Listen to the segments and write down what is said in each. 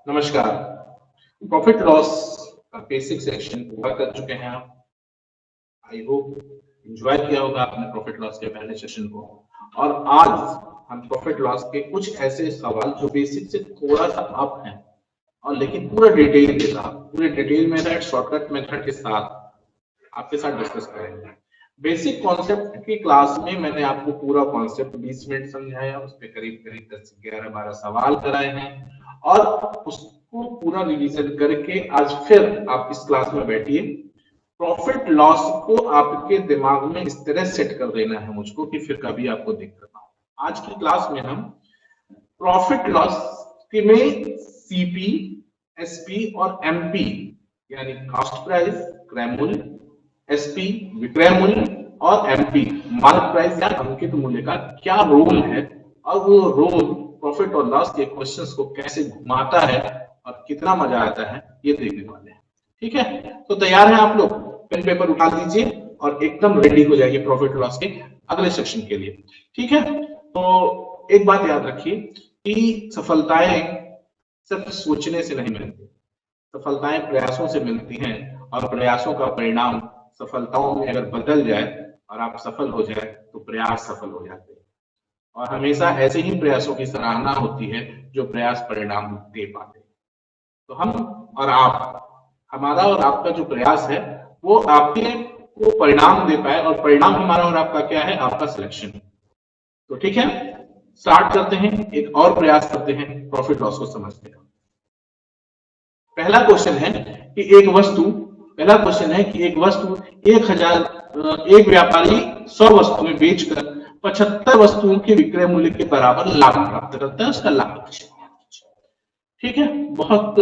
नमस्कार। Profit loss का basic section पूरा कर चुके हैं आप। आई होप एंजॉय किया होगा आपने प्रॉफिट लॉस के पहले सेशन को। और आज हम प्रॉफिट लॉस के कुछ ऐसे सवाल जो बेसिक से थोड़ा सा अप हैं और लेकिन पूरा डिटेल के साथ, पूरे डिटेल मेथड, शॉर्टकट मेथड के साथ आपके साथ डिस्कस करेंगे। बेसिक कॉन्सेप्ट की क्लास में मैंने आपको पूरा कॉन्सेप्ट 20 मिनट समझाया, उस पर करीब करीब 10 से 11-12 सवाल कराए हैं और उसको पूरा रिवीजन करके आज फिर आप इस क्लास में बैठिए। प्रॉफिट लॉस को आपके दिमाग में इस तरह सेट कर देना है मुझको कि फिर कभी आपको दिक्कत ना हो। आज की क्लास में हम प्रॉफिट लॉस में सीपी, एसपी और एमपी यानी कॉस्ट प्राइस, क्रय मूल्य, एसपी विक्रय मूल्य और एमपी मार्क प्राइस या अंकित मूल्य का क्या रोल है और वो रोल प्रॉफिट और लॉस के क्वेश्चंस को कैसे घुमाता है और कितना मजा आता है ये देखने वाले हैं। ठीक है, तो तैयार हैं आप लोग? पेन पेपर उठा लीजिए और एकदम रेडी हो जाइए प्रॉफिट लॉस के अगले सेक्शन के लिए। ठीक है, तो एक बात याद रखिए कि सफलताएं सिर्फ सोचने से नहीं मिलती, सफलताएं प्रयासों से मिलती हैं और प्रयासों का परिणाम सफलताओं में अगर बदल जाए और आप सफल हो जाए तो प्रयास सफल हो जाते हैं। और हमेशा ऐसे ही प्रयासों की सराहना होती है जो प्रयास परिणाम दे पाते हैं। तो हम और आप, हमारा और आपका जो प्रयास है वो आपके को परिणाम दे पाए और परिणाम हमारा और आपका क्या है? आपका सिलेक्शन। तो ठीक है, स्टार्ट करते हैं, एक और प्रयास करते हैं प्रॉफिट लॉस को समझने का। पहला क्वेश्चन है कि एक वस्तु 1000, एक व्यापारी 100 वस्तुएं बेचकर 75 वस्तुओं के विक्रय मूल्य के बराबर लाभ प्राप्त करता है, उसका लाभ। ठीक है, बहुत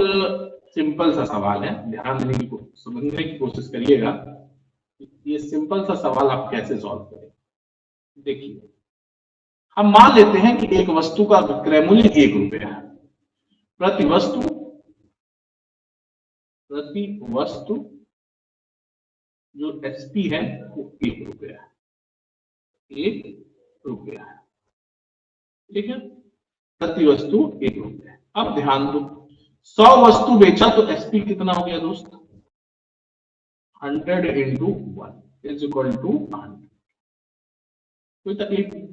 सिंपल सा सवाल है, ध्यान देने की समझने की कोशिश करिएगा। ये सिंपल सा सवाल आप कैसे सॉल्व करें। देखिए, हम मान लेते हैं कि एक वस्तु का विक्रय मूल्य 1 रुपया है। प्रति वस्तु जो एसपी है वो 1 रुपया है, 1 रुपया है। ठीक है, प्रति वस्तु 1 रुपया है। अब ध्यान दो, 100 वस्तु बेचा तो एसपी कितना हो गया दोस्त? 100 into 1 is equal to 100। कोई तकलीफ नहीं।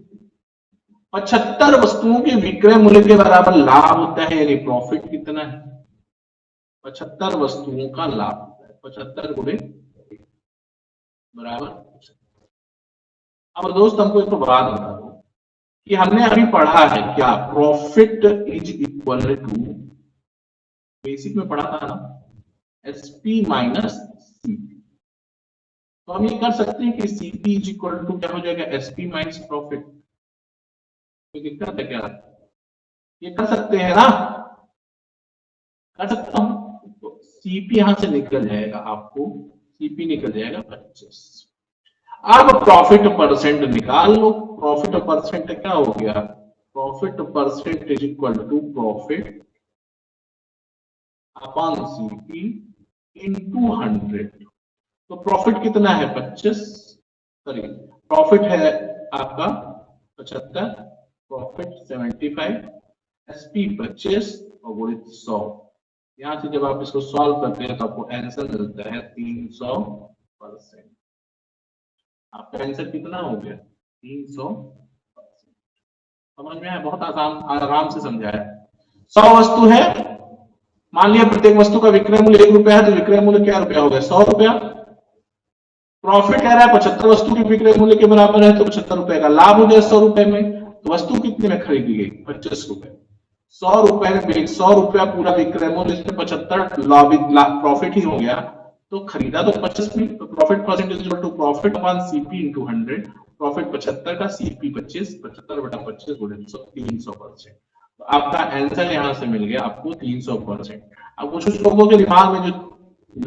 75 वस्तुओं के विक्रय मूल्य के बराबर लाभ होता है, यानी प्रॉफिट कितना है? 75 वस्तुओं का लाभ होता है, 75 गुणे बराबर। अब दोस्त हमको एक बात बता दो कि हमने अभी पढ़ा है क्या? Profit is equal to, basic में पढ़ा था ना, एसपी माइनस सीपी। तो हम ये कर सकते हैं कि सीपी इज इक्वल टू क्या हो जाएगा? SP minus profit. कोई दिक्कत है क्या? ये कर सकते हैं ना? कर सकता हूं। तो सीपी यहां से निकल जाएगा, आपको सीपी निकल जाएगा 25। अब प्रॉफिट परसेंट निकाल लो। प्रॉफिट परसेंट क्या हो गया? Profit percent is equal to profit upon CP into 100। तो प्रॉफिट कितना है? 25, सॉरी प्रॉफिट है आपका 75, प्रॉफिट 75, एसपी 25 और गुणित 100। यहां से जब आप इसको सॉल्व करते हैं तो आपको आंसर मिलता है 300%। आपका आंसर कितना हो गया? 300%। समझ में आया? बहुत आराम से समझाया। 100 वस्तु है, मान लिया प्रत्येक वस्तु का विक्रय मूल्य 1 रुपया है, तो विक्रय मूल्य क्या रुपया हो गया? 100 रुपया। प्रॉफिट कह रहा है 75 वस्तु के विक्रय मूल्य के बराबर है, तो 75 रुपए का लाभ हो गया 100 रुपए में। तो वस्तु कितने में खरीदी गई? 25 रुपए। 100 रुपए में 100 रुपया पूरा विक्रय मूल्य, इसमें 75 लाभ प्रॉफिट ही हो गया, तो खरीदा तो 25 में। तो profit percentage equal to profit upon CP into 100। Profit 75 का, सीपी 25, 75 बटा 25 गुणित 100, 300%। तो आपका आंसर यहां से मिल गया आपको 300%। अब कुछ लोगों के दिमाग में, जो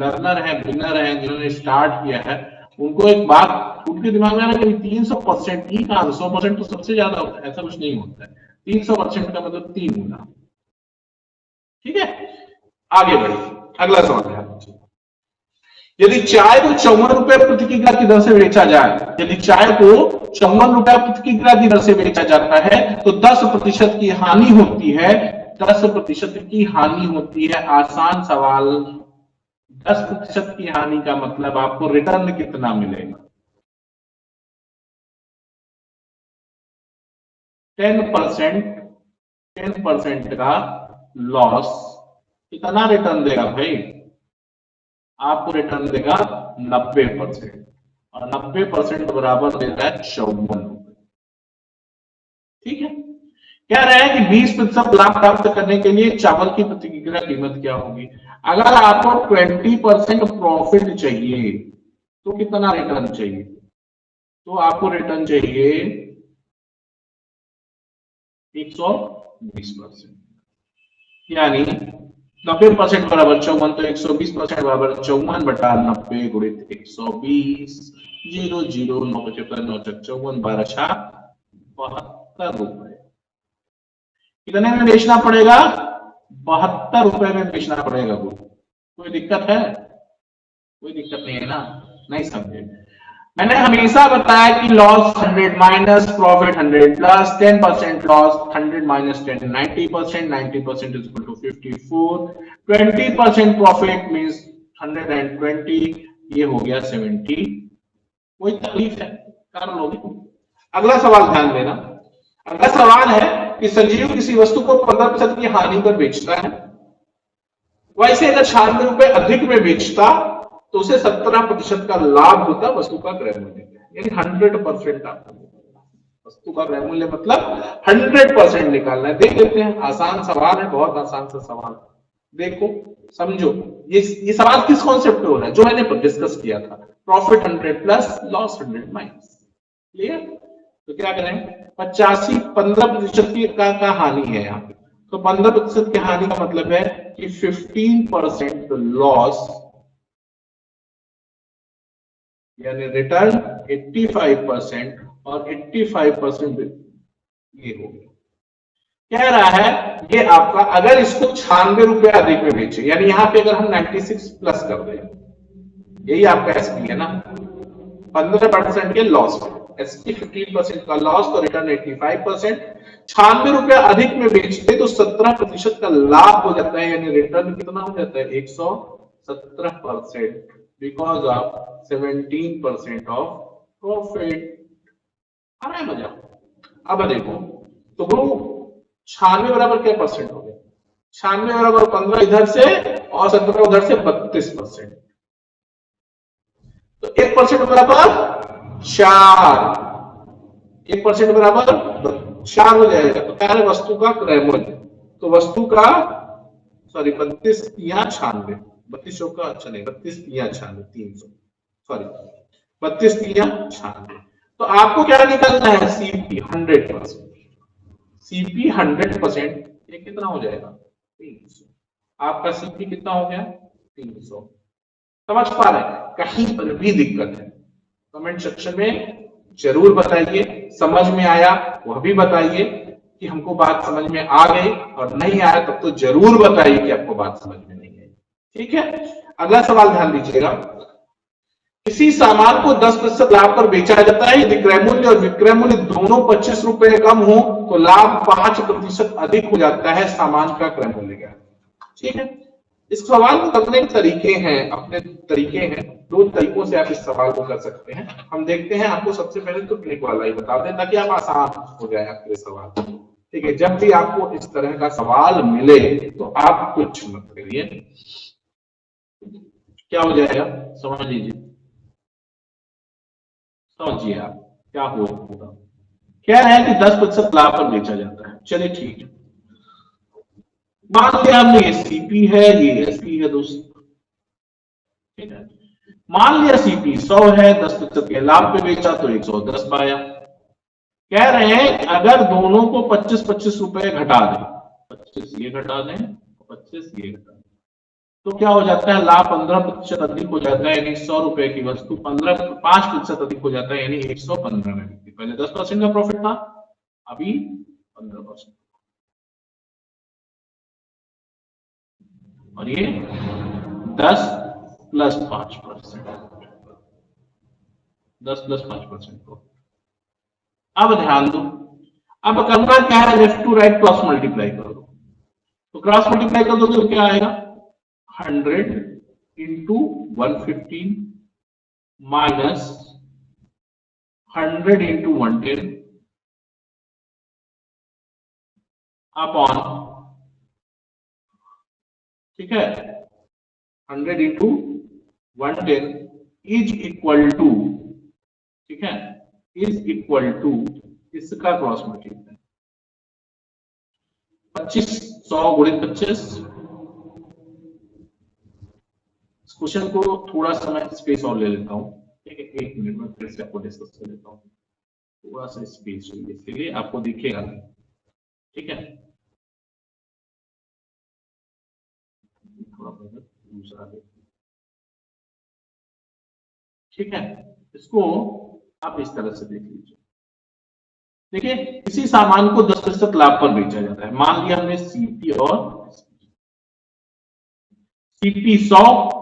लर्नर है, बिगनर है, जिन्होंने स्टार्ट किया है, उनको एक बात उनके दिमाग में आ रहा है कि 300% ही कहा, 100% तो सबसे ज्यादा होता है। ऐसा कुछ नहीं होता है, 300% का मतलब 3 गुना। ठीक है, आगे बढ़िए, अगला सवाल है। यदि चाय को 54 रुपए प्रति किग्रा की दर से बेचा जाए, यदि चाय को 54 रुपए प्रति किग्रा की दर से बेचा जाता है तो 10% की हानि होती है, 10% की हानि होती है। आसान सवाल। 10% की हानि का मतलब आपको रिटर्न कितना मिलेगा? 10% का लॉस कितना रिटर्न देगा भाई? आपको रिटर्न देगा 90%, और 90% बराबर देता है 54 रुपए। ठीक है। कह रहे हैं कि 20% लाभ प्राप्त करने के लिए चावल की प्रति किग्रा कीमत क्या होगी? अगर आपको 20% प्रॉफिट चाहिए तो कितना रिटर्न चाहिए? तो आपको रिटर्न चाहिए 120%, यानी 90% बराबर 54, तो 120% बराबर 54 बटा 90 गुणित 120, 0 0 9 75 9 54 12 72 रुपए। कितने में बेचना पड़ेगा? 72 रुपए में बेचना पड़ेगा। कोई दिक्कत है? कोई दिक्कत नहीं है ना? नहीं समझे? मैंने हमेशा बताया कि loss 100 minus profit 100 plus 10% loss 100 minus 10 90%, 90% is equal to 54, 20% profit means 120, ये हो गया 70। कोई तकलीफ है? कर लोगे। अगला सवाल ध्यान देना। अगला सवाल है कि संजीव किसी वस्तु को 15% की हानि पर बेचता है, वैसे अगर 96 रुपए अधिक में बेचता तो उसे 17% का लाभ होता वस्तु का क्रय मूल्य, यानी 100%। आपको वस्तु का क्रय मूल्य मतलब 100% निकालना है। देख लेते हैं, आसान सवाल है, बहुत आसान सा सवाल। देखो समझो, ये सवाल किस कॉन्सेप्ट पे हो रहा है? जो मैंने डिस्कस किया था, profit 100 plus loss 100 minus. Clear? तो क्या करें? 85 15% की का हानि है यहाँ पे, तो 15% की हानि का मतलब है कि 15% लॉस, यानी रिटर्न 85% और 85% ये हो गया। कह रहा है ये आपका, अगर इसको 96 रुपए अधिक में बेचे, यानी यहाँ पे अगर हम 96 प्लस कर दें, यही आपका एसपी है ना, 15% के लॉस में, एसपी 15% का लॉस तो रिटर्न 85%। 96 रुपए अधिक में बेचते तो 17% का लाभ हो जाता है, यानी रिटर्न कितना हो जाता है? 117%, बिकॉज ऑफ 17% ऑफ प्रॉफिट। आ रहा है मजा? अब देखो तो गुरु 96 बराबर क्या परसेंट हो गया? 96 बराबर 15 इधर से और 17 उधर से 32%, तो 1% बराबर 4, 1% बराबर 4 हो जाएगा। तो क्या है? वस्तु का क्रय मूल्य, तो वस्तु का, सॉरी 32 या 96, 32 का अच्छा नहीं, 32 या 96 300, सॉरी 32 या 96। तो आपको क्या निकालना है? सीपी 100%, सीपी 100%, ये कितना हो जाएगा? 300। आपका सीपी कितना हो गया? 300। समझ पा रहे हैं? कहीं पर भी दिक्कत है कमेंट सेक्शन में जरूर बताइए, समझ में आया वह भी बताइए कि हमको बात समझ में आ गई, और नहीं आया तब तो जरूर बताइए कि आपको बात समझ में नहीं आई। ठीक है। अगला सवाल ध्यान दीजिएगा। किसी सामान को 10% लाभ पर बेचा जाता है, यदि क्रय मूल्य और विक्रय मूल्य दोनों 25 रुपए कम हो तो लाभ 5% अधिक हो जाता है, सामान का क्रय मूल्य क्या? ठीक है। इस सवाल को करने के तरीके हैं, अपने तरीके हैं, 2 तरीकों से आप इस सवाल को कर सकते हैं। हम देखते हैं, आपको सबसे पहले तो ट्रिक वाला ही बता दें ताकि आप आसान हो जाए आपके सवाल। ठीक है, जब भी आपको इस तरह का सवाल मिले तो आप कुछ मत करिए, क्या हो जाएगा समझ लीजिए, समझिए आप क्या होगा। क्या है कि 10% लाभ पर बेचा जाता है। चलिए ठीक है, मान लिया हमने ये सीपी है, ये एसपी है दोस्तों। ठीक है, मान लिया सीपी 100 है, 10% के लाभ पे बेचा तो 110 पाया। कह रहे हैं अगर दोनों को 25-25 रुपए घटा दें, 25 ये घटा दें, 25 ये घटा दें, तो क्या हो जाता है? लाभ 15% अधिक हो जाता है, यानी 100 रुपए की वस्तु 5% अधिक हो जाता है, यानी 115 में बिकती। पहले 10% का प्रॉफिट था, अभी 15%, और ये 10 प्लस 5%, 10 प्लस 5% को। अब ध्यान दो, अब करना क्या है, left to right cross multiply कर दो। तो क्रॉस मल्टीप्लाई कर दो तो क्या आएगा, 100 इंटू 115 माइनस 100 इंटू 110 अपॉन, ठीक है, 100 इंटू 110 इज इक्वल टू, ठीक है, इज इक्वल टू इसका क्रॉस मल्टीप्लाई 25, 100 गुणित 25। क्वेश्चन को थोड़ा समय स्पेस और ले लेता हूं, ठीक है, 1 मिनट में फिर से आपको डिस्कस कर लेता हूं, थोड़ा सा स्पेस चाहिए, इसलिए आपको दिखेगा, ठीक है, थोड़ा दूसरा देखिए, ठीक है। इसको आप इस तरह से देख लीजिए, देखिए किसी सामान को 10% लाभ पर बेचा जाता है, मान लिया हमने सीपी और सीपी 100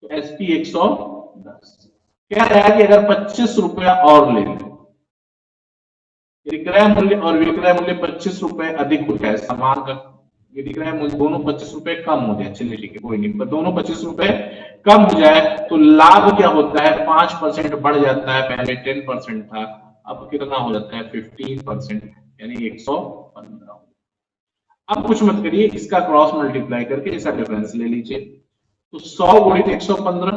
तो एसपी 110, कह रहा है कि अगर 25 रुपया और ले लें, विक्रय मूल्य और विक्रय मूल्य 25 रुपए अधिक हो जाए, सामान का विक्रय मूल्य दोनों 25 रुपए कम हो जाए, चलिए ठीक है कोई नहीं, पर दोनों 25 रुपए कम हो जाए तो लाभ क्या होता है, 5% बढ़ जाता है, पहले 10% था, अब कितना हो जाता है 15%, यानी 115। अब कुछ मत करिए, इसका क्रॉस मल्टीप्लाई करके इसका डिफरेंस ले लीजिए, तो 100 गुणित 115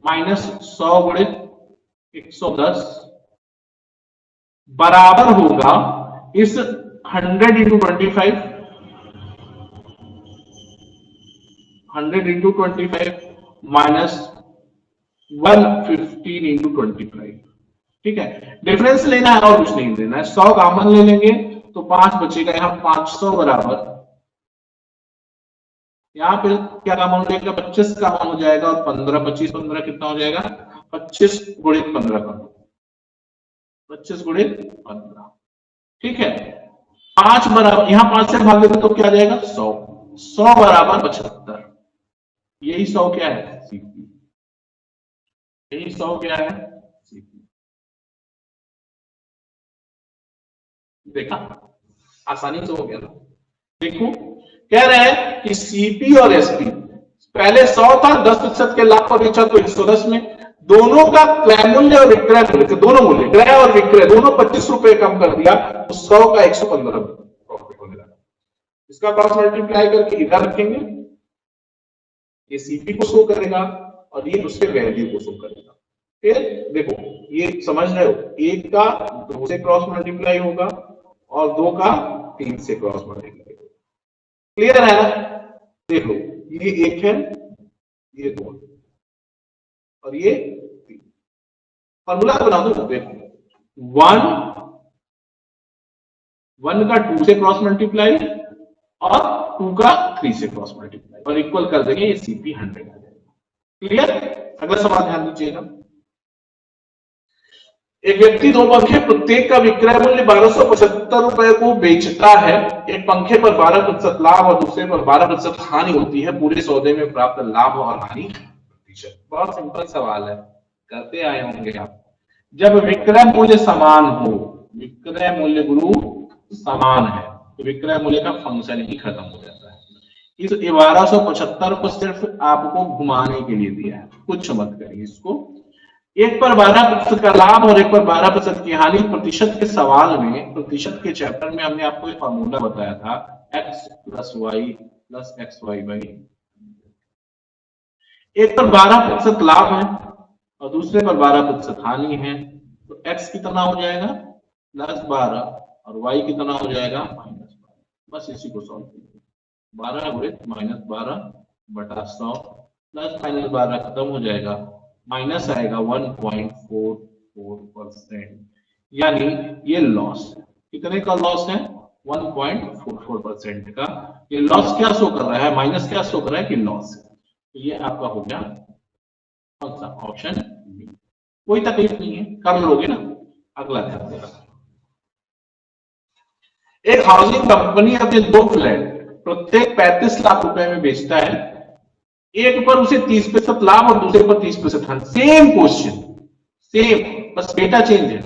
माइनस 100 गुणित 110 बराबर होगा इस 100 इंटू 25, 100 इंटू 25 माइनस 115 इंटू 25, ठीक है। डिफरेंस लेना है और कुछ नहीं देना है, 100 कॉमन ले लेंगे तो 5 बचेगा, यहां 500 बराबर, यहां पे क्या कॉमन हो जाएगा, 25 कॉमन हो जाएगा और 15, 25 15 कितना हो जाएगा, 25 गुणित 15 का 25 गुणित 15, ठीक है। 5 बराबर, यहां 5 से भाग देते तो क्या आ जाएगा 100, 100 बराबर 75, यही 100 क्या है सीपी, यही 100 क्या है सीपी। देखा, आसानी से हो गया ना। देखो कह रहे हैं कि सीपी और एसपी पहले 100 था, 10% के लाभ पर बेचा तो 110 में, दोनों का क्रय मूल्य और विक्रय मूल्य, दोनों मूल्य क्रय और विक्रय दोनों 25 रुपए कम कर दिया तो 100 का 115 प्रॉफिट होने लगा। इसका क्रॉस मल्टीप्लाई करके इधर रखेंगे, ये सीपी को शो करेगा और ये उसके वैल्यू को शो करेगा। फिर देखो ये समझ रहे हो, एक का 2 से क्रॉस मल्टीप्लाई होगा और 2 का 3 से क्रॉस मल्टीप्लाई होगा, क्लियर है ना। देखो ये 1 है, ये 2 और ये 3, फॉर्मूला बना दो, देखो 1 का 2 से क्रॉस मल्टीप्लाई और 2 का 3 से क्रॉस मल्टीप्लाई और इक्वल कर देंगे, ये सीपी 100 आ जाएगा, क्लियर। अगला सवाल ध्यान दीजिएगा, एक व्यक्ति 2 पंखे प्रत्येक का विक्रय मूल्य 1275 रुपए को बेचता है, एक पंखे पर 12% लाभ और दूसरे पर 12% हानि होती है, पूरे सौदे में प्राप्त लाभ और हानि प्रतिशत। बहुत सिंपल सवाल है, करते आए होंगे आप। जब विक्रय मूल्य समान हो, विक्रय मूल्य गुरु समान है तो विक्रय मूल्य का फंक्शन ही खत्म हो जाता है। इस 1275 को सिर्फ आपको घुमाने के लिए दिया है, कुछ मत करिए इसको। एक पर 12% का लाभ और एक पर 12% की हानि, प्रतिशत के सवाल में, प्रतिशत के चैप्टर में हमने आपको एक फॉर्मूला बताया था, x plus Y plus X Y by, एक पर 12% लाभ है और दूसरे पर 12% हानि है, तो x कितना हो जाएगा प्लस 12 और y कितना हो जाएगा माइनस 12। बस इसी को सॉल्व कीजिए, 12 गुणित माइनस 12 बटा 100 प्लस माइनस 12 खत्म हो जाएगा, माइनस आएगा 1.44%, यानी ये लॉस है। कितने का लॉस है 1.44% का। ये लॉस क्या शो कर रहा है, माइनस क्या शो कर रहा है कि लॉस है। तो ये आपका हो गया कौन सा, ऑप्शन बी। कोई तकलीफ नहीं है, कर लोगे ना। अगला ध्यान देना, एक हाउसिंग कंपनी अपने 2 फ्लैट प्रत्येक 35 लाख रुपए में बेचता है, एक पर उसे 30% लाभ और दूसरे पर 30% हानि। सेम क्वेश्चन, सेम, बस डेटा चेंज है।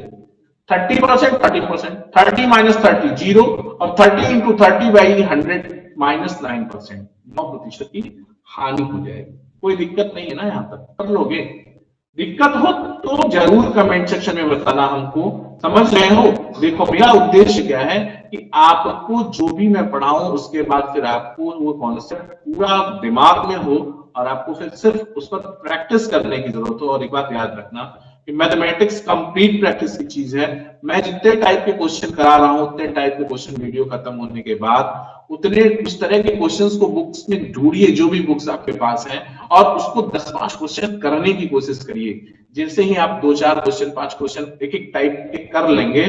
30%, 30%, 30 माइनस 30 जीरो, और 30 इंटू 30 बाई 100 माइनस 9%, 9% की हानि हो जाएगी। कोई दिक्कत नहीं है ना, यहां तक कर लोगे? दिक्कत हो तो जरूर कमेंट सेक्शन में बताना हमको। समझ रहे हो? देखो मेरा उद्देश्य क्या है कि आपको जो भी मैं पढ़ाऊं उसके बाद फिर आपको वो कॉन्सेप्ट पूरा दिमाग में हो और आपको फिर सिर्फ उस पर प्रैक्टिस करने की जरूरत हो। और एक बात याद रखना कि मैथमेटिक्स कंप्लीट प्रैक्टिस की चीज है। मैं जितने टाइप के क्वेश्चन करा रहा हूं उतने टाइप के क्वेश्चन वीडियो खत्म होने के बाद उतने उस तरह के क्वेश्चंस को बुक्स में ढूंढिए, जो भी बुक्स आपके पास हैं, और उसको 10-5 क्वेश्चन करने की कोशिश करिए। जिनसे ही आप 2-4 क्वेश्चन, 5 क्वेश्चन एक एक टाइप के कर लेंगे,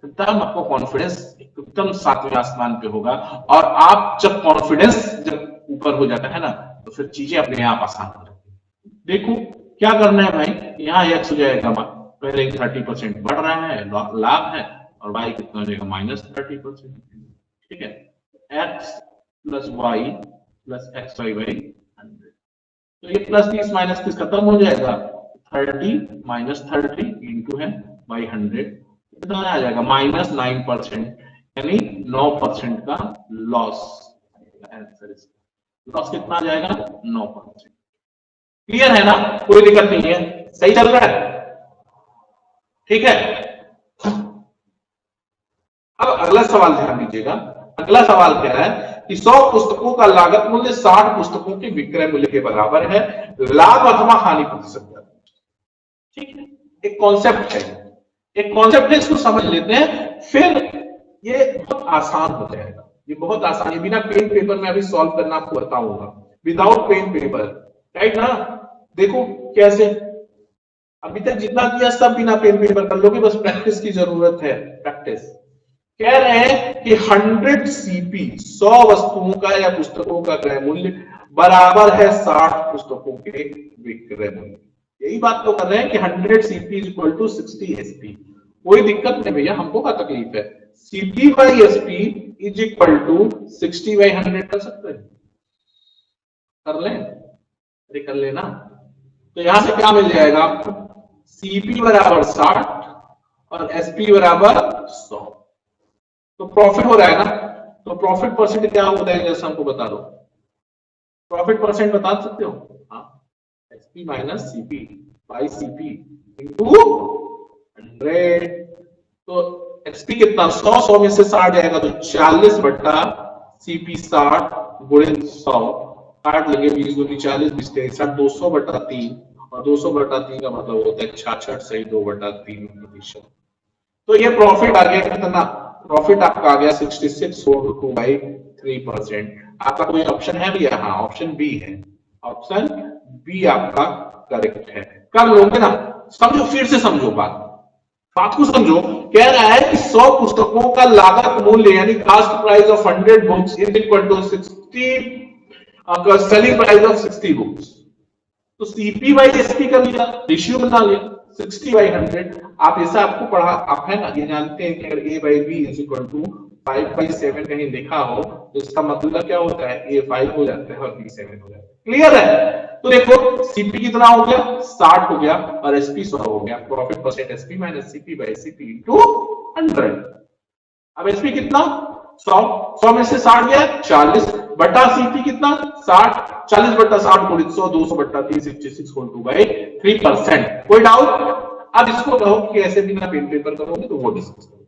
तब आपको कॉन्फिडेंस एकदम 7वें आसमान पे होगा। और आप जब कॉन्फिडेंस जब ऊपर हो जाता है ना, तो फिर चीजें अपने आप आसान हो जाती है। देखो क्या करना है भाई, यहाँ x हो जाएगा, पहले 30% बढ़ रहा है, लाभ है, और y कितना हो जाएगा, माइनस 30%। ठीक है, x plus Y plus X Y by 100। तो ये प्लस 30 माइनस 30 खत्म हो जाएगा, 30 माइनस 30 इंटू है बाई 100, कितना आ जाएगा, माइनस 9%, यानी 9% का लॉस। आंसर लॉस कितना आ जाएगा, 9%। क्लियर है ना? कोई दिक्कत नहीं है, सही चल रहा है? ठीक है। अब अगला सवाल ध्यान दीजिएगा। अगला सवाल क्या है कि 100 पुस्तकों का लागत मूल्य 60 पुस्तकों के विक्रय मूल्य के बराबर है, लाभ अथवा हानि प्रतिशत। ठीक है, एक कॉन्सेप्ट है, एक कॉन्सेप्ट है, इसको समझ लेते हैं, फिर ये बहुत आसान हो जाएगा। ये बहुत आसान है, बिना पेन पेपर में अभी सॉल्व करना आपको बताऊंगा, विदाउट पेन पेपर, राइट ना? देखो कैसे, अभी तक जितना किया सब बिना पेन पेपर कर लोगे, बस प्रैक्टिस की जरूरत है, प्रैक्टिस। कह रहे हैं कि 100 सीपी 100 वस्तुओं का या पुस्तकों का क्रय मूल्य बराबर है 60 पुस्तकों के विक्रय मूल्य। यही बात तो कर रहे हैं कि 100 CP is equal to 60 SP. कोई दिक्कत नहीं भैया, हमको क्या तकलीफ है, CP by SP is equal to 60 by 100 कर सकते हैं, कर लें? अरे कर लेना। तो यहां से क्या मिल जाएगा आपको, सीपी बराबर 60 और एसपी बराबर 100। तो प्रॉफिट हो रहा है ना, तो प्रॉफिट परसेंट क्या होता है, जैसा हमको बता दो, प्रॉफिट परसेंट बता सकते हो? हाँ, SP minus CP by CP into 100। तो एसपी कितना, 100 में से 60 जाएगा तो 40 बट्टा सीपी 60 गुणे 100, 60 लगे 20 गुनी 40 20 63, 200 बट्टा 3, और 200 बट्टा 3 का मतलब होता है 66 सही 2/3%। तो ये प्रॉफिट आ गया कितना, प्रॉफिट आपका आ गया 66/2/3%। आपका कोई ऑप्शन है भी? हाँ, ऑप्शन बी है, ऑप्शन बी आपका करेक्ट है। कर लोगे ना? समझो, फिर से समझो बात को समझो। कह रहा है कि 100 पुस्तकों का लागत मूल्य यानी cost price of 100 books is equal to 60 selling price of 60 books. तो सीपी बाई एसपी कर लिया, रेशियो बना लिया 60/100। आप ऐसा आपको पढ़ा, आप है ना, ये जानते हैं कि अगर a by B is equal to 5/7 कहीं लिखा हो तो इसका मतलब क्या होता है, a 5 हो जाता है और b 7 हो जाता है। क्लियर है? तो देखो सीपी कितना हो गया, 60 हो गया, और एसपी 100 हो गया। Profit percent SP minus CP by CP into 100। अब एसपी कितना, 100 में से 60 गया 40 बटा सीपी कितना 60, 40 बटा 60 गुणित 100, 200 बटा 3 66/3%। कोई डाउट? अब इसको कहो कि ऐसे बिना पेन पेपर करोगे तो वो डिस्कस करो।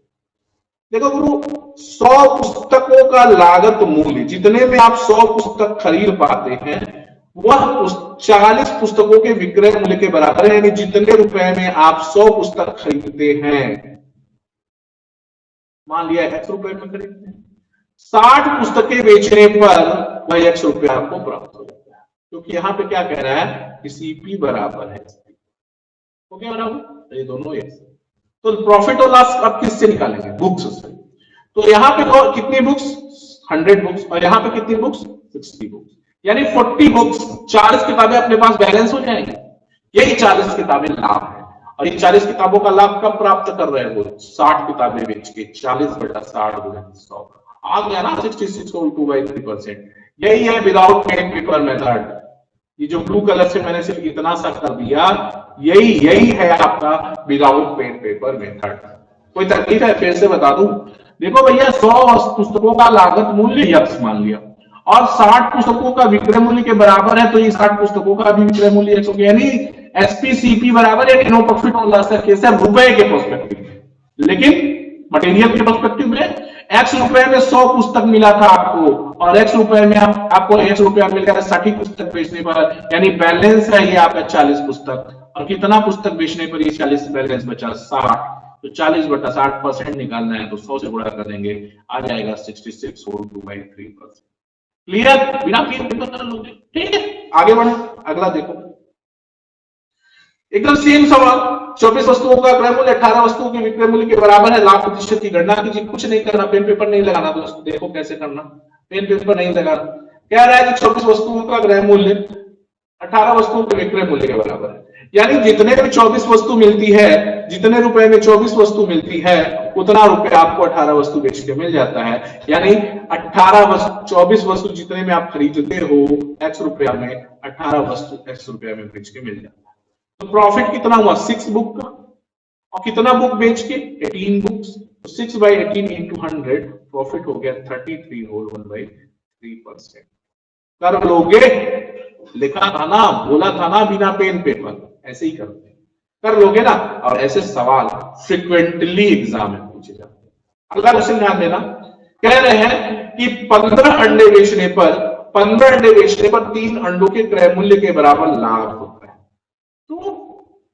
देखो गुरु, 100 पुस्तकों का लागत मूल्य, जितने में आप 100 पुस्तक खरीद पाते हैं वह 40 पुस्तकों के विक्रय मूल्य के बराबर है, यानी जितने रुपए में आप 100 पुस्तक खरीदते हैं, मान लिया x रुपए में खरीदते हैं, 60 पुस्तकें बेचने पर वह x रुपया आपको प्राप्त हो जाता है। क्योंकि यहां पे क्या कह रहा है कि सीपी बराबर है एसपी। ओके बराबर, ये दोनों x। तो प्रॉफिट और लॉस आप किससे निकालेंगे, बुक्स से। तो यहाँ पे कितनी बुक्स, 100 बुक्स, और यहाँ पे कितनी बुक्स, 60 बुक्स, यानी 40 बुक्स, 40 किताबें अपने पास बैलेंस हो जाएंगी। यही 40 किताबें लाभ है, और ये 40 किताबों का लाभ कब प्राप्त कर रहे हैं वो, 60 किताबें बेच के 40 बटा 60 गुणित 100, आ गया ना 66 को 2/3%। यही है विदाउट पेन पेपर मेथड। ये जो ब्लू कलर से मैंने सिर्फ इतना सा कर दिया, यही है आपका विदाउट पेन पेपर मेथड। कोई तकलीफ है? फिर से बता दूं, देखो भैया 100 पुस्तकों का लागत मूल्य x मान लिया और 60 पुस्तकों का विक्रय मूल्य के बराबर है, तो ये 60 पुस्तकों का भी विक्रय मूल्य x हो गया, यानी एसपीसीपी बराबर है no profit on loss case है रुपए के पर्सपेक्टिव में, लेकिन मटेरियल के पर्सपेक्टिव में x रुपए में 100 पुस्तक मिला था आपको और x रुपए में आपको x रुपया मिल गया 60 पुस्तक बेचने पर, यानी बैलेंस है ये आपका 40 पुस्तक, और कितना पुस्तक बेचने पर ये 40 बैलेंस बचा 60, तो 40/60% निकालना है तो 100 से गुणा कर देंगे, आ जाएगा 66 होल 2/3%। क्लियर? बिना पेन पेपर कर लोगे, ठीक है। आगे बढ़े, अगला देखो, एकदम सेम सवाल। 24 वस्तुओं का क्रय मूल्य 18 वस्तुओं के विक्रय मूल्य के बराबर है, लाभ प्रतिशत की गणना कीजिए। कुछ नहीं करना, पेन पेपर नहीं लगाना दोस्तों, देखो कैसे करना, पेन पेपर नहीं लगाना। कह रहा है कि 24 वस्तुओं का क्रय मूल्य 18 वस्तुओं के विक्रय मूल्य के बराबर है, यानी जितने में 24 वस्तु मिलती है, जितने रुपए में 24 वस्तु मिलती है, उतना रुपए आपको 18 वस्तु बेच के मिल जाता है, यानी 24 वस्तु जितने में आप खरीदते हो x रुपया में, 18 वस्तु x रुपया में बेच के मिल जाता है। तो प्रॉफिट कितना हुआ 6 बुक का, और कितना बुक बेच के 18 बुक्स, 6/18 into 100 प्रॉफिट हो गया 33 होल 1/3%। कर लोगे? लिखा था ना, बोला था ना बिना पेन पेपर, ऐसे ही करते हैं, कर लोगे ना। और ऐसे सवाल फ्रिक्वेंटली एग्जाम में पूछे जाते हैं। अगला क्वेश्चन ध्यान देना, कह रहे हैं कि 15 अंडे बेचने पर 3 अंडों के क्रय मूल्य के बराबर लाभ होता है। तो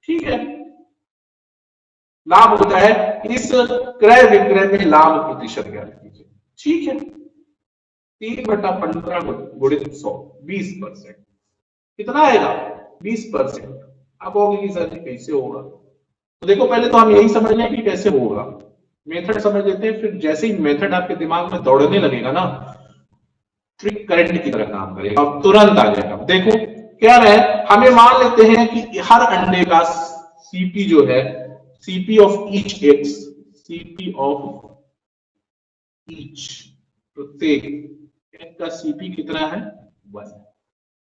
ठीक है, लाभ होता है, इस क्रय विक्रय में लाभ प्रतिशत ज्ञात कीजिए। ठीक है, 3/15 गुणित 100 20%, कितना आएगा 20%। आप कहोगे कि सर कैसे होगा, तो देखो पहले तो हम यही समझ लें कि कैसे होगा, मेथड समझ लेते हैं, फिर जैसे ही मेथड आपके दिमाग में दौड़ने लगेगा ना, ट्रिक करंट की तरह काम करेगा और तुरंत आ जाएगा। देखो क्या है, हमें मान लेते हैं कि हर अंडे का सीपी जो है, CP of each x, CP of each, प्रत्येक एक का सीपी कितना है 1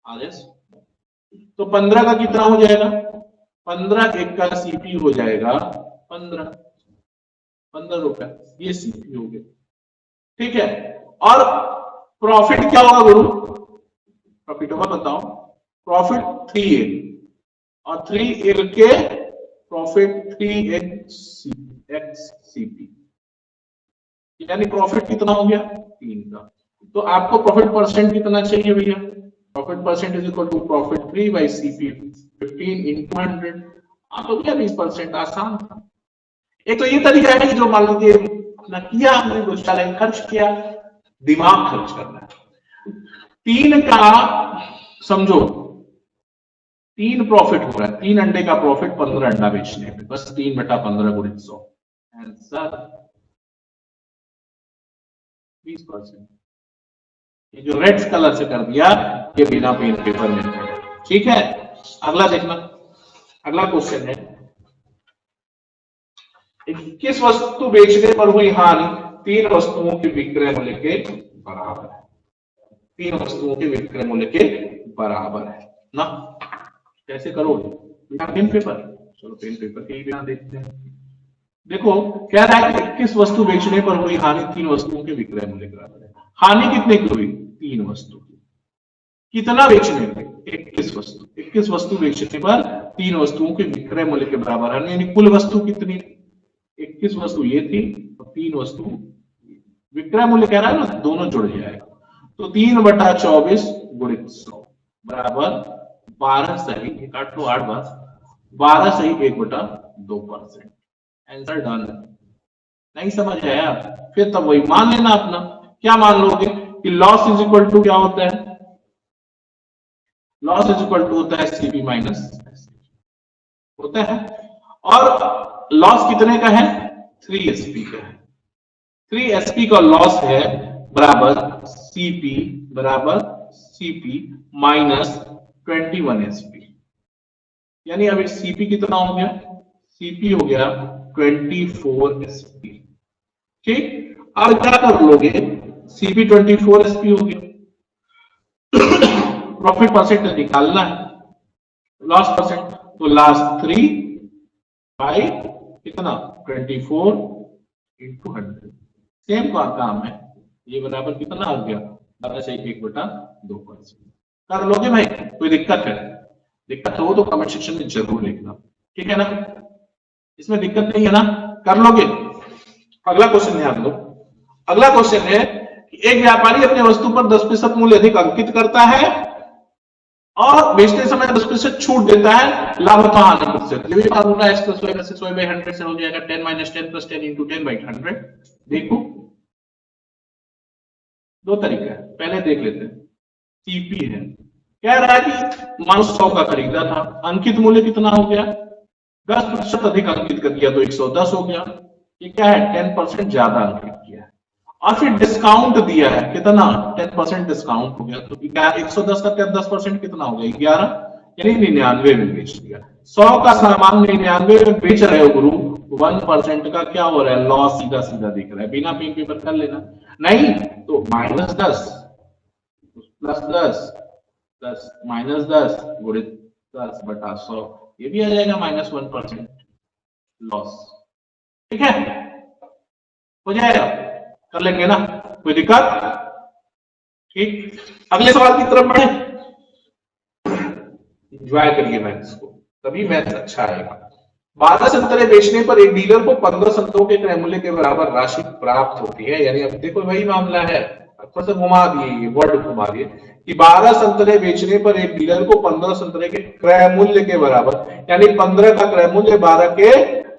आरएस, तो 15 का कितना हो जाएगा, 15 एक का सीपी हो जाएगा 15 रुपए, ये सीपी हो गया। ठीक है, और प्रॉफिट क्या होगा गुरु, प्रॉफिट होगा बताओ, प्रॉफिट 3a और 3a के प्रॉफिट 3x सीपी, यानी प्रॉफिट कितना हो गया 3 का। तो आपको प्रॉफिट परसेंट कितना चाहिए भैया, profit percent is equal to profit 3/CP 15 into 100, तो क्या 20%, आसान था। एक तो ये तरीका है कि जो मान लीजिए अपना किया हमने 2 खर्च किया, दिमाग खर्च करना है। 3 का समझो 3 प्रॉफिट हो रहा है, 3 अंडे का प्रॉफिट 15 अंडा बेचने पे, बस 3/15 गुणित 100, आंसर 20%। ये जो रेड कलर से कर दिया ये बिना पेन पेपर में है। ठीक है, अगला देखना, अगला क्वेश्चन है 21 वस्तु बेचने पर हुई हानि 3 वस्तुओं के विक्रय मूल्य के बराबर है, 3 वस्तुओं के विक्रय मूल्य के बराबर है ना। कैसे करोगे बिना पेन पेपर, चलो पेन पेपर के ही बिना देखते हैं। देखो क्या रहा है, 21 वस्तु बेचने पर हुई हानि 3 वस्तुओं के विक्रय मूल्य के बराबर है। हानि कितने की हुई 3 वस्तु की, कितना बेचने पे 21 वस्तु, 21 वस्तु बेचने पर 3 वस्तुओं के विक्रय मूल्य के बराबर है, यानी कुल वस्तु कितनी, 21 वस्तु ये थी और 3 वस्तु, विक्रय मूल्य कह रहा है ना, दोनों जुड़ जाएगा, तो 3/24 गुणित 100 बराबर 12 सही, काट लो 8 बार, 12 सही 1/2%। Answer done. नहीं समझ आया फिर तब वही मान लेना अपना, क्या मान लोगे कि लॉस इज इक्वल टू क्या होता है, लॉस इज इक्वल टू होता है सीपी माइनस होता है, और लॉस कितने का है 3SP का है, 3SP का लॉस है बराबर सीपी माइनस 21SP, यानी अभी सीपी कितना हो गया, सीपी हो गया 24SP। ठीक, अब क्या कर लोगे, CP 24 SP हो गया। प्रॉफिट परसेंट निकालना है, लॉस परसेंट, तो लास्ट 3 बाई कितना 24 इंटू 100, सेम का काम है, ये बराबर कितना आ गया 12/1/2%। कर लोगे भाई? कोई दिक्कत है? दिक्कत हो तो कमेंट सेक्शन में जरूर लिखना, ठीक है ना? इसमें दिक्कत नहीं है ना? कर लोगे? अगला क्वेश्चन ध्यान दो। अगला क्वेश्चन है कि एक व्यापारी अपने वस्तु पर 10% मूल्य अधिक अंकित करता है और बेचते समय 10% छूट देता है, लाभ अथवा हानि प्रतिशत। ये भी फार्मूला x + y + y / 100 से हो जाएगा 10 - 10 + 10 × 10/100। देखो दो तरीका है, पहले देख लेते हैं। सीपी है, कह रहा है कि मान 100 का खरीदा था, अंकित मूल्य कितना हो गया 10% अधिक अंकित कर दिया तो 110 हो गया। ये क्या है 10% ज्यादा अंकित किया है, और फिर डिस्काउंट दिया है कितना 10% डिस्काउंट हो गया, तो 110 का 10% कितना हो गया 11, यानी 99 में बेच दिया। 100 का सामान 99 में बेच रहे हो गुरु, 1% का क्या हो रहा है लॉस सीधा सीधा दिख रहा है, बिना पेन पेपर कर लेना। नहीं तो -10 +10 प्लस -10 गुणित 10/100, ये भी आ जाएगा -1% लॉस, ठीक है? हो जाएगा, कर लेंगे ना, कोई दिक्कत? ठीक, अगले सवाल की तरफ बढ़े। एंजॉय करिए मैथ्स को, तभी मैथ्स अच्छा आएगा। 12 संतरे बेचने पर एक डीलर को 15 संतरों के क्रय मूल्य के बराबर राशि प्राप्त होती है। यानी अब देखो वही मामला है, थोड़ा सा घुमा दिए, वर्ड घुमा दिए कि 12 संतरे बेचने पर एक डीलर को 15 संतरे के क्रय मूल्य के बराबर, यानी 15 का क्रय मूल्य 12 के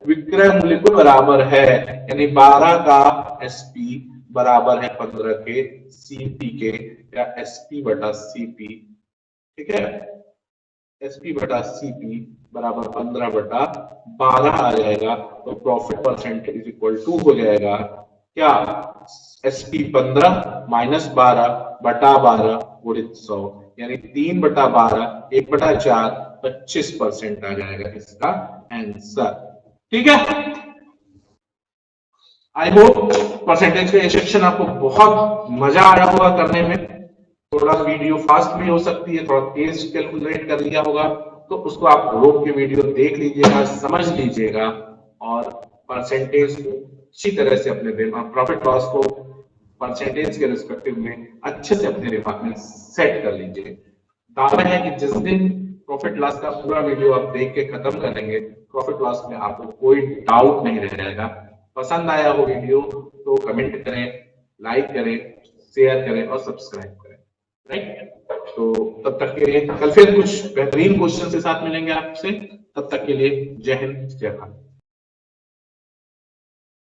विक्रय मूल्य के बराबर है, यानी 12 का एसपी बराबर है 15 के सीपी के, या SP/CP, ठीक है? SP/CP बराबर 15/12 आ जाएगा, तो profit percent is equal to हो जाएगा क्या SP 15 - 12/12 गुणित 100, यानी 3/12 1/4 25% आ जाएगा इसका आंसर, ठीक है? आई होप परसेंटेज का ये सेक्शन आपको बहुत मजा आया होगा करने में। थोड़ा वीडियो फास्ट भी हो सकती है, थोड़ा तेज कैलकुलेट कर लिया होगा, तो उसको आप रोक के वीडियो देख लीजिएगा, समझ लीजिएगा, और परसेंटेज को अच्छी तरह से अपने दिमाग, प्रॉफिट लॉस को परसेंटेज के रिस्पेक्टिव में अच्छे से अपने दिमाग में सेट कर लीजिए। दावा है कि जिस दिन प्रॉफिट लॉस का पूरा वीडियो आप देख के खत्म करेंगे, प्रॉफिट लॉस में आपको कोई डाउट नहीं रह जाएगा। पसंद आया हो वीडियो तो कमेंट करें, लाइक करें, शेयर करें और सब्सक्राइब करें, राइट? तो तब तक के लिए कल फिर कुछ बेहतरीन क्वेश्चन के साथ मिलेंगे आपसे, तब तक के लिए जय हिंद जय भारत।